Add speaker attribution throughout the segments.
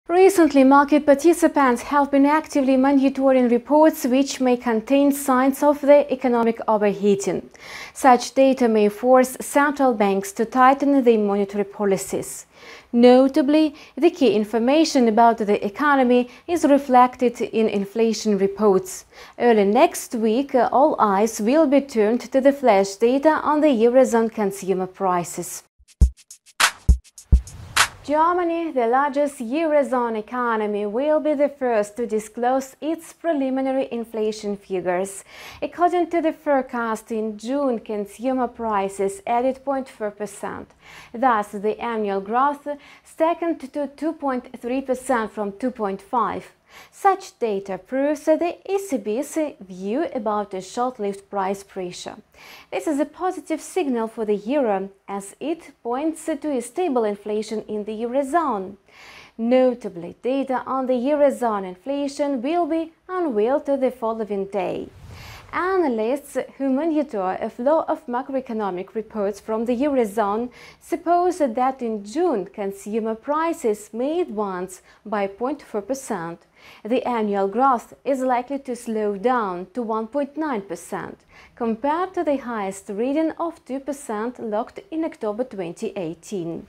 Speaker 1: Recently, market participants have been actively monitoring reports which may contain signs of the economic overheating. Such data may force central banks to tighten their monetary policies. Notably, the key information about the economy is reflected in inflation reports. Early next week, all eyes will be turned to the flash data on the Eurozone consumer prices. Germany, the largest Eurozone economy, will be the first to disclose its preliminary inflation figures. According to the forecast, in June, consumer prices added 0.4%. Thus, the annual growth staggered to 2.3% from 2.5%. Such data proves the ECB's view about a short-lived price pressure. This is a positive signal for the euro, as it points to a stable inflation in the Eurozone. Notably, data on the Eurozone inflation will be unveiled the following day. Analysts who monitor a flow of macroeconomic reports from the Eurozone suppose that in June consumer prices may advance by 0.4%. The annual growth is likely to slow down to 1.9%, compared to the highest reading of 2% logged in October 2018.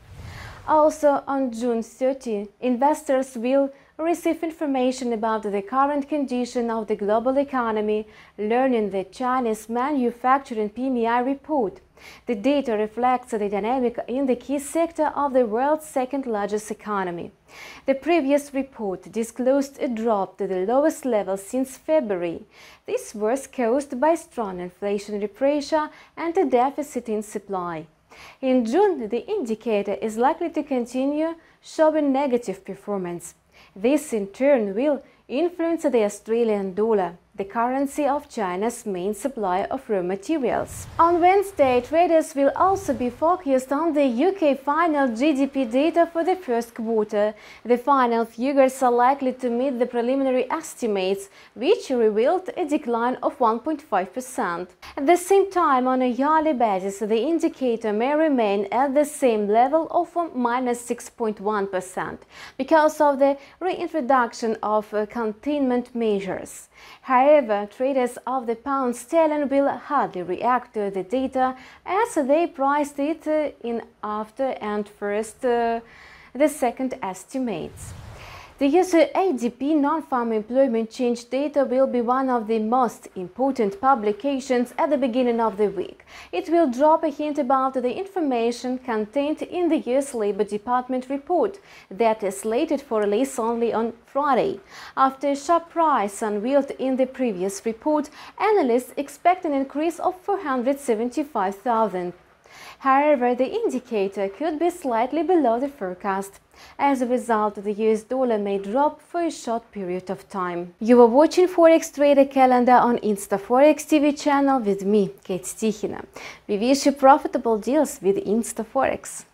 Speaker 1: Also, on June 30, investors will receive information about the current condition of the global economy, learning the Chinese manufacturing PMI report. The data reflects the dynamic in the key sector of the world's second-largest economy. The previous report disclosed a drop to the lowest level since February. This was caused by strong inflationary pressure and a deficit in supply. In June, the indicator is likely to continue showing negative performance. This, in turn, will influence the Australian dollar, the currency of China's main supplier of raw materials. On Wednesday, traders will also be focused on the UK final GDP data for the first quarter. The final figures are likely to meet the preliminary estimates, which revealed a decline of 1.5%. At the same time, on a yearly basis, the indicator may remain at the same level of -6.1% because of the reintroduction of containment measures. However, traders of the pound sterling will hardly react to the data as they priced it in after and first the second estimates. The US ADP non-farm employment change data will be one of the most important publications at the beginning of the week. It will drop a hint about the information contained in the US Labor Department report that is slated for release only on Friday. After a sharp rise unveiled in the previous report, analysts expect an increase of 475,000. However, the indicator could be slightly below the forecast. As a result, the US dollar may drop for a short period of time. You are watching Forex Trader Calendar on InstaForex TV channel with me, Kate Tikhina. We wish you profitable deals with InstaForex.